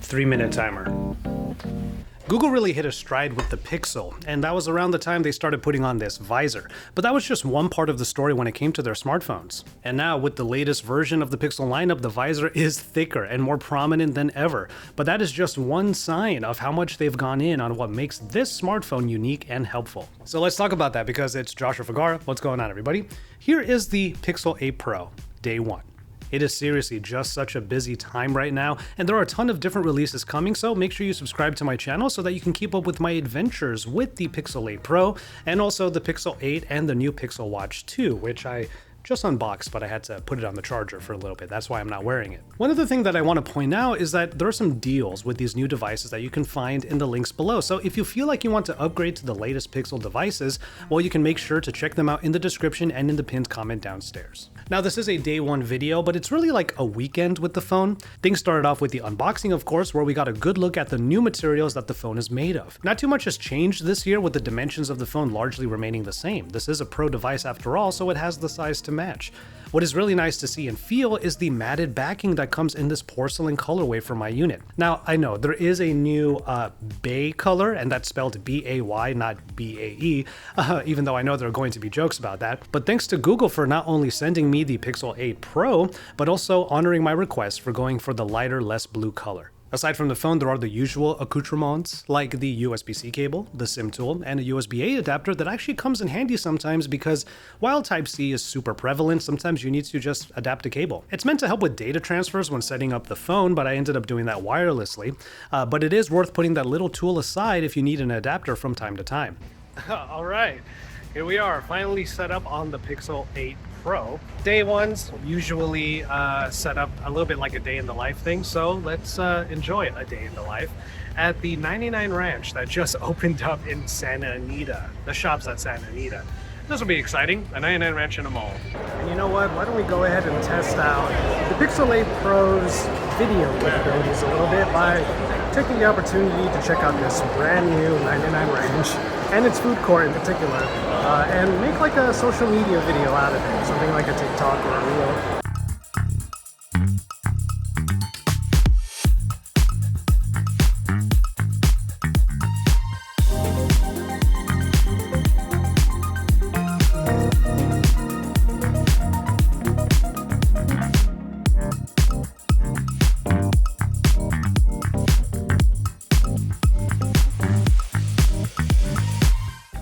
3-minute timer. Google really hit a stride with the Pixel, and that was around the time they started putting on this visor. But that was just one part of the story when it came to their smartphones. And now, with the latest version of the Pixel lineup, the visor is thicker and more prominent than ever. But that is just one sign of how much they've gone in on what makes this smartphone unique and helpful. So let's talk about that, because it's Joshua Vergara. What's going on, everybody? Here is the Pixel 8 Pro, day one. It is seriously just such a busy time right now, and there are a ton of different releases coming, so make sure you subscribe to my channel so that you can keep up with my adventures with the Pixel 8 Pro, and also the Pixel 8 and the new Pixel Watch 2, which I just unboxed, but I had to put it on the charger for a little bit. That's why I'm not wearing it. One other thing that I want to point out is that there are some deals with these new devices that you can find in the links below. So if you feel like you want to upgrade to the latest Pixel devices, well, you can make sure to check them out in the description and in the pinned comment downstairs. Now, this is a day one video, but it's really like a weekend with the phone. Things started off with the unboxing, of course, where we got a good look at the new materials that the phone is made of. Not too much has changed this year, with the dimensions of the phone largely remaining the same. This is a Pro device after all, so it has the size to match. What is really nice to see and feel is the matted backing that comes in this porcelain colorway for my unit. Now, I know there is a new bay color, and that's spelled B-A-Y, not B-A-E, even though I know there are going to be jokes about that. But thanks to Google for not only sending me the Pixel 8 Pro, but also honoring my request for going for the lighter, less blue color. Aside from the phone, there are the usual accoutrements like the USB-C cable, the SIM tool, and a USB-A adapter that actually comes in handy sometimes, because while Type-C is super prevalent, sometimes you need to just adapt a cable. It's meant to help with data transfers when setting up the phone, but I ended up doing that wirelessly. But it is worth putting that little tool aside if you need an adapter from time to time. All right, here we are, finally set up on the Pixel 8 Pro. Day ones usually set up a little bit like a day in the life thing, so let's enjoy a day in the life at the 99 Ranch that just opened up in Santa Anita. The shop's at Santa Anita. This will be exciting, a 99 Ranch in a mall. And you know what, why don't we go ahead and test out the Pixel 8 Pro's video capabilities a little bit by taking the opportunity to check out this brand new 99 Ranch and its food court in particular, and make like a social media video out of it, something like a TikTok or a reel.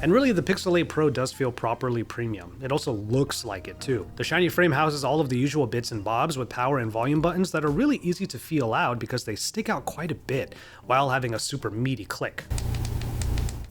And really, the Pixel 8 Pro does feel properly premium. It also looks like it too. The shiny frame houses all of the usual bits and bobs with power and volume buttons that are really easy to feel out because they stick out quite a bit while having a super meaty click.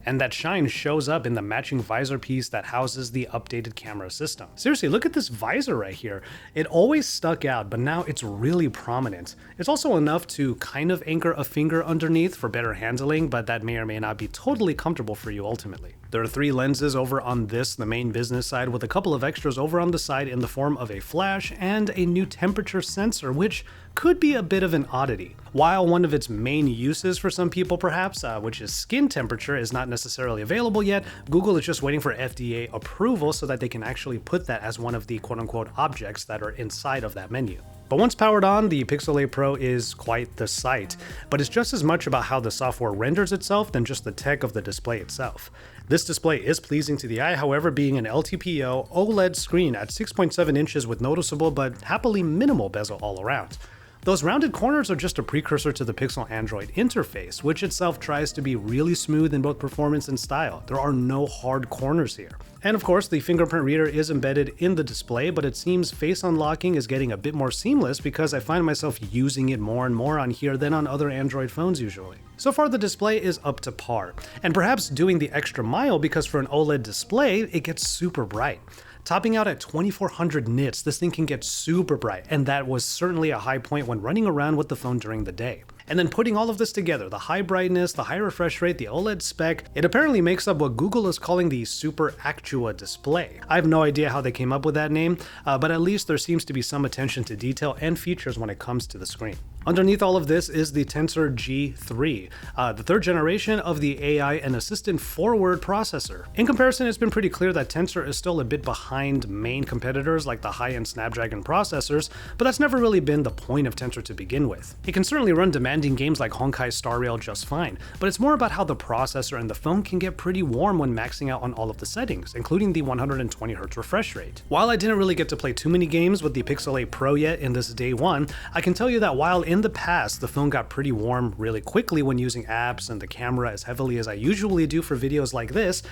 And that shine shows up in the matching visor piece that houses the updated camera system. Seriously, look at this visor right here. It always stuck out, but now it's really prominent. It's also enough to kind of anchor a finger underneath for better handling, but that may or may not be totally comfortable for you ultimately. There are 3 lenses over on this, the main business side, with a couple of extras over on the side in the form of a flash and a new temperature sensor, which could be a bit of an oddity. While one of its main uses for some people perhaps, which is skin temperature, is not necessarily available yet, Google is just waiting for FDA approval so that they can actually put that as one of the quote-unquote objects that are inside of that menu. But once powered on, the Pixel 8 Pro is quite the sight, but it's just as much about how the software renders itself than just the tech of the display itself. This display is pleasing to the eye, however, being an LTPO OLED screen at 6.7 inches with noticeable but happily minimal bezel all around. Those rounded corners are just a precursor to the Pixel Android interface, which itself tries to be really smooth in both performance and style. There are no hard corners here. And of course, the fingerprint reader is embedded in the display, but it seems face unlocking is getting a bit more seamless because I find myself using it more and more on here than on other Android phones usually. So far, the display is up to par, and perhaps doing the extra mile because for an OLED display, it gets super bright. Topping out at 2400 nits, this thing can get super bright, and that was certainly a high point when running around with the phone during the day. And then putting all of this together, the high brightness, the high refresh rate, the OLED spec, it apparently makes up what Google is calling the Super Actua display. I have no idea how they came up with that name, but at least there seems to be some attention to detail and features when it comes to the screen. Underneath all of this is the Tensor G3, the third generation of the AI and assistant forward processor. In comparison, it's been pretty clear that Tensor is still a bit behind main competitors like the high-end Snapdragon processors, but that's never really been the point of Tensor to begin with. It can certainly run demanding games like Honkai Star Rail just fine, but it's more about how the processor and the phone can get pretty warm when maxing out on all of the settings, including the 120Hz refresh rate. While I didn't really get to play too many games with the Pixel 8 Pro yet in this day one, I can tell you that while in the past the phone got pretty warm really quickly when using apps and the camera as heavily as I usually do for videos like this,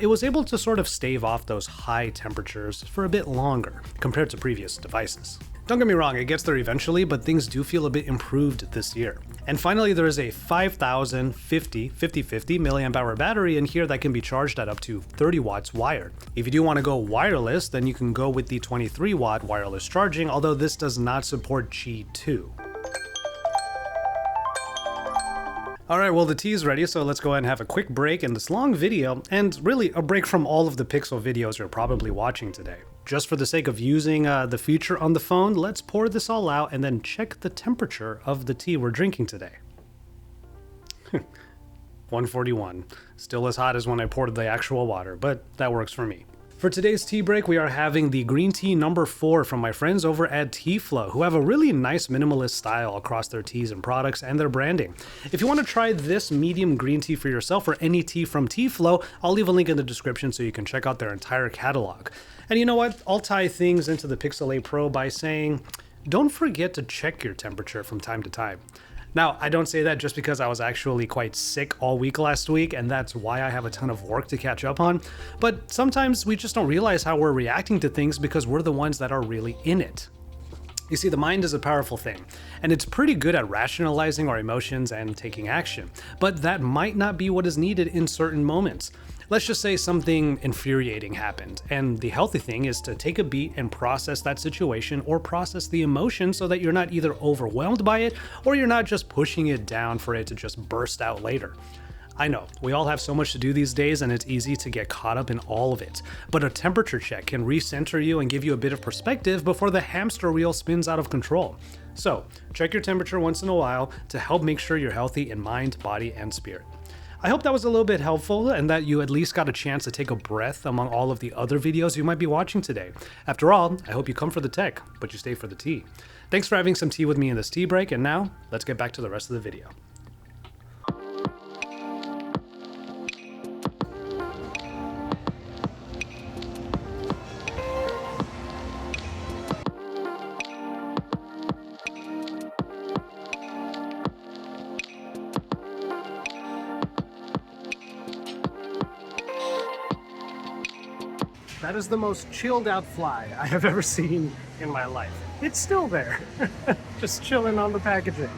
it was able to sort of stave off those high temperatures for a bit longer compared to previous devices. Don't get me wrong, it gets there eventually, but things do feel a bit improved this year. And finally, there is a 5050 mAh battery in here that can be charged at up to 30 watts wired. If you do want to go wireless, then you can go with the 23 watt wireless charging, although this does not support G2. Alright, well the tea is ready, so let's go ahead and have a quick break in this long video, and really a break from all of the Pixel videos you're probably watching today. Just for the sake of using the feature on the phone, let's pour this all out and then check the temperature of the tea we're drinking today. 141. Still as hot as when I poured the actual water, but that works for me. For today's tea break, we are having the green tea number 4 from my friends over at Teaflow, who have a really nice minimalist style across their teas and products and their branding. If you want to try this medium green tea for yourself or any tea from Teaflow, I'll leave a link in the description so you can check out their entire catalog. And you know what? I'll tie things into the Pixel 8 Pro by saying, don't forget to check your temperature from time to time. Now, I don't say that just because I was actually quite sick all week last week, and that's why I have a ton of work to catch up on, but sometimes we just don't realize how we're reacting to things because we're the ones that are really in it. You see, the mind is a powerful thing, and it's pretty good at rationalizing our emotions and taking action, but that might not be what is needed in certain moments. Let's just say something infuriating happened, and the healthy thing is to take a beat and process that situation or process the emotion so that you're not either overwhelmed by it or you're not just pushing it down for it to just burst out later. I know, we all have so much to do these days and it's easy to get caught up in all of it, but a temperature check can recenter you and give you a bit of perspective before the hamster wheel spins out of control. So, check your temperature once in a while to help make sure you're healthy in mind, body, and spirit. I hope that was a little bit helpful and that you at least got a chance to take a breath among all of the other videos you might be watching today. After all, I hope you come for the tech, but you stay for the tea. Thanks for having some tea with me in this tea break, and now, let's get back to the rest of the video. That is the most chilled out fly I have ever seen in my life. It's still there, just chilling on the packaging.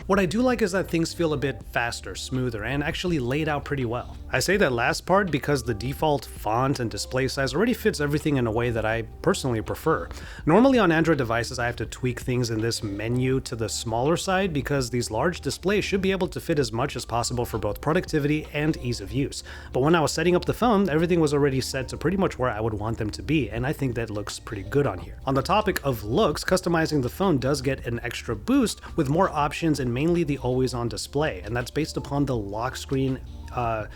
What I do like is that things feel a bit faster, smoother, and actually laid out pretty well. I say that last part because the default font and display size already fits everything in a way that I personally prefer. Normally on Android devices I have to tweak things in this menu to the smaller side because these large displays should be able to fit as much as possible for both productivity and ease of use. But when I was setting up the phone, everything was already set to pretty much where I would want them to be, and I think that looks pretty good on here. On the topic of looks, customizing the phone does get an extra boost with more options and mainly the always-on display, and that's based upon the lock screen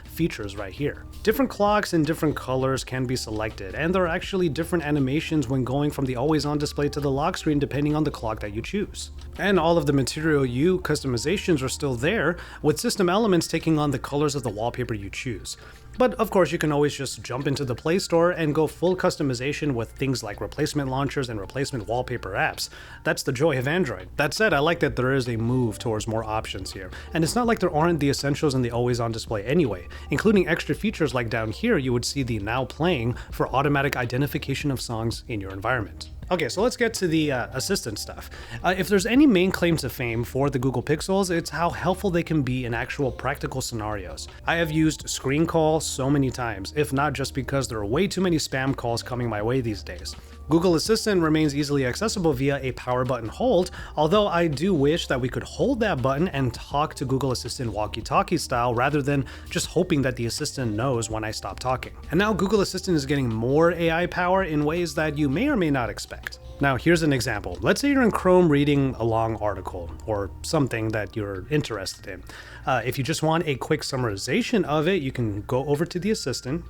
features right here. Different clocks in different colors can be selected, and there are actually different animations when going from the always-on display to the lock screen depending on the clock that you choose. And all of the Material You customizations are still there, with system elements taking on the colors of the wallpaper you choose. But of course you can always just jump into the Play Store and go full customization with things like replacement launchers and replacement wallpaper apps. That's the joy of Android. That said, I like that there is a move towards more options here, and it's not like there aren't the essentials in the always-on display anyway, including extra features like down here you would see the Now Playing for automatic identification of songs in your environment. Okay, so let's get to the assistant stuff. If there's any main claim to fame for the Google Pixels, it's how helpful they can be in actual practical scenarios. I have used Screen Call so many times, if not just because there are way too many spam calls coming my way these days. Google Assistant remains easily accessible via a power button hold, although I do wish that we could hold that button and talk to Google Assistant walkie-talkie style rather than just hoping that the assistant knows when I stop talking. And now Google Assistant is getting more AI power in ways that you may or may not expect. Now, here's an example. Let's say you're in Chrome reading a long article or something that you're interested in. If you just want a quick summarization of it, you can go over to the assistant,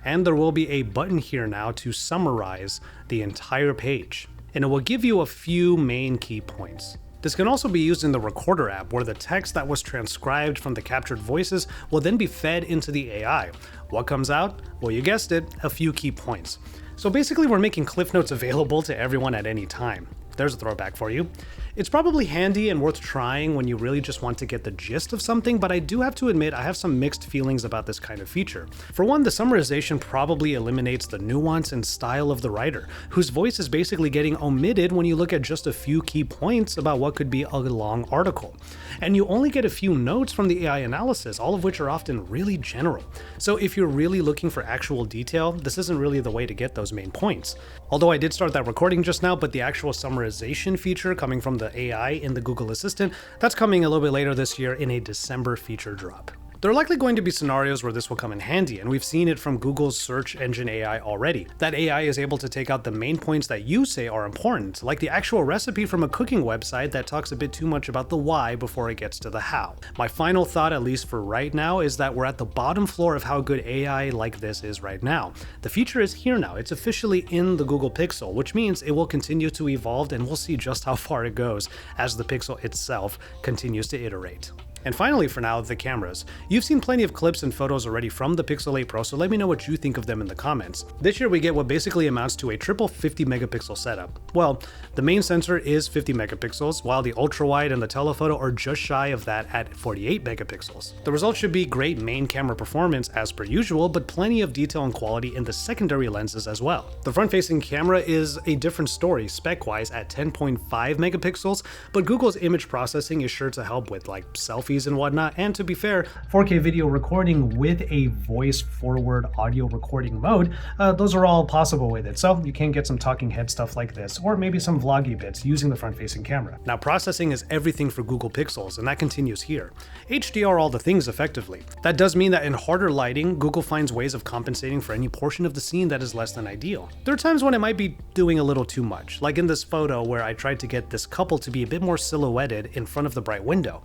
and there will be a button here now to summarize the entire page. And it will give you a few main key points. This can also be used in the Recorder app, where the text that was transcribed from the captured voices will then be fed into the AI. What comes out? Well, you guessed it, a few key points. So basically, we're making Cliff Notes available to everyone at any time. There's a throwback for you. It's probably handy and worth trying when you really just want to get the gist of something, but I do have to admit I have some mixed feelings about this kind of feature. For one, the summarization probably eliminates the nuance and style of the writer, whose voice is basically getting omitted when you look at just a few key points about what could be a long article. And you only get a few notes from the AI analysis, all of which are often really general. So if you're really looking for actual detail, this isn't really the way to get those main points. Although I did start that recording just now, but the actual summarization feature coming from the AI in the Google Assistant, that's coming a little bit later this year in a December feature drop. There are likely going to be scenarios where this will come in handy, and we've seen it from Google's search engine AI already. That AI is able to take out the main points that you say are important, like the actual recipe from a cooking website that talks a bit too much about the why before it gets to the how. My final thought, at least for right now, is that we're at the bottom floor of how good AI like this is right now. The feature is here now. It's officially in the Google Pixel, which means it will continue to evolve, and we'll see just how far it goes as the Pixel itself continues to iterate. And finally, for now, the cameras. You've seen plenty of clips and photos already from the Pixel 8 Pro, so let me know what you think of them in the comments. This year we get what basically amounts to a triple 50 megapixel setup. Well, the main sensor is 50 megapixels, while the ultra-wide and the telephoto are just shy of that at 48 megapixels. The result should be great main camera performance as per usual, but plenty of detail and quality in the secondary lenses as well. The front-facing camera is a different story spec-wise at 10.5 megapixels, but Google's image processing is sure to help with like selfies and whatnot, and to be fair, 4K video recording with a voice forward audio recording mode, those are all possible with it, so you can get some talking head stuff like this, or maybe some vloggy bits using the front-facing camera. Now, processing is everything for Google Pixels, and that continues here. HDR all the things effectively. That does mean that in harder lighting, Google finds ways of compensating for any portion of the scene that is less than ideal. There are times when it might be doing a little too much, like in this photo where I tried to get this couple to be a bit more silhouetted in front of the bright window.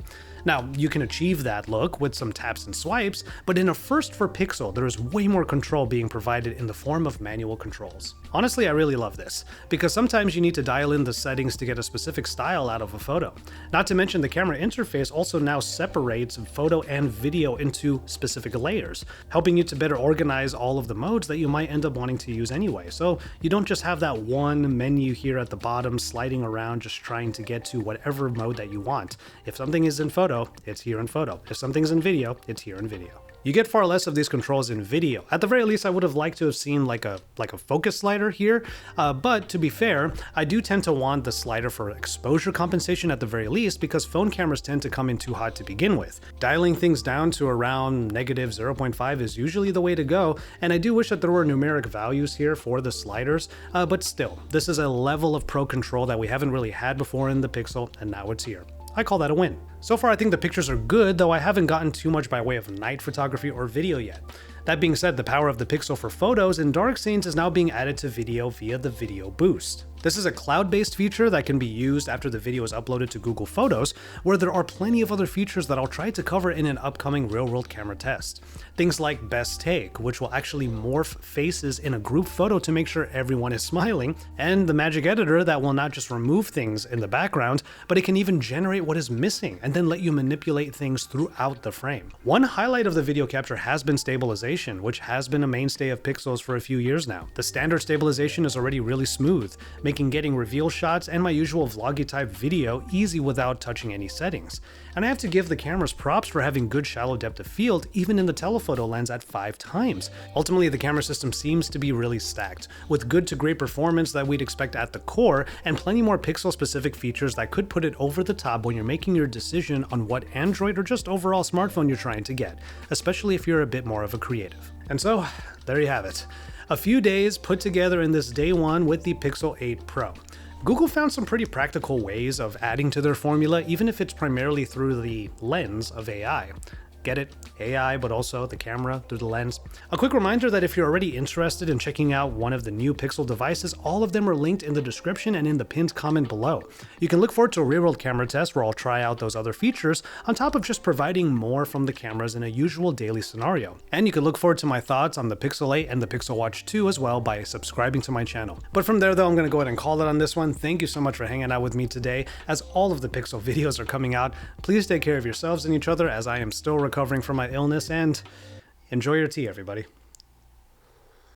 Now, you can achieve that look with some taps and swipes, but in a first for Pixel, there is way more control being provided in the form of manual controls. Honestly, I really love this, because sometimes you need to dial in the settings to get a specific style out of a photo. Not to mention the camera interface also now separates photo and video into specific layers, helping you to better organize all of the modes that you might end up wanting to use anyway. So you don't just have that one menu here at the bottom sliding around just trying to get to whatever mode that you want. If something is in photo, it's here in photo. If something's in video, it's here in video. You get far less of these controls in video. At the very least, I would have liked to have seen like a focus slider here, but to be fair, I do tend to want the slider for exposure compensation at the very least, because phone cameras tend to come in too hot to begin with. Dialing things down to around negative 0.5 is usually the way to go, and I do wish that there were numeric values here for the sliders, but still, this is a level of pro control that we haven't really had before in the Pixel, and now it's here. I call that a win. So far, I think the pictures are good, though I haven't gotten too much by way of night photography or video yet. That being said, the power of the Pixel for photos and dark scenes is now being added to video via the Video Boost. This is a cloud-based feature that can be used after the video is uploaded to Google Photos, where there are plenty of other features that I'll try to cover in an upcoming real-world camera test. Things like Best Take, which will actually morph faces in a group photo to make sure everyone is smiling, and the Magic Editor that will not just remove things in the background, but it can even generate what is missing and then let you manipulate things throughout the frame. One highlight of the video capture has been stabilization, which has been a mainstay of Pixels for a few years now. The standard stabilization is already really smooth, making getting reveal shots and my usual vloggy type video easy without touching any settings. And I have to give the cameras props for having good shallow depth of field even in the telephoto lens at 5 times. Ultimately, the camera system seems to be really stacked, with good to great performance that we'd expect at the core, and plenty more Pixel specific features that could put it over the top when you're making your decision on what Android or just overall smartphone you're trying to get, especially if you're a bit more of a creative. And so, there you have it. A few days put together in this day one with the Pixel 8 Pro. Google found some pretty practical ways of adding to their formula, even if it's primarily through the lens of AI. Get it? AI, but also the camera through the lens. A quick reminder that if you're already interested in checking out one of the new Pixel devices, all of them are linked in the description and in the pinned comment below. You can look forward to a real-world camera test where I'll try out those other features, on top of just providing more from the cameras in a usual daily scenario. And you can look forward to my thoughts on the Pixel 8 and the Pixel Watch 2 as well by subscribing to my channel. But from there though, I'm going to go ahead and call it on this one. Thank you so much for hanging out with me today. As all of the Pixel videos are coming out, please take care of yourselves and each other as I am still recovering from my illness, and enjoy your tea, everybody.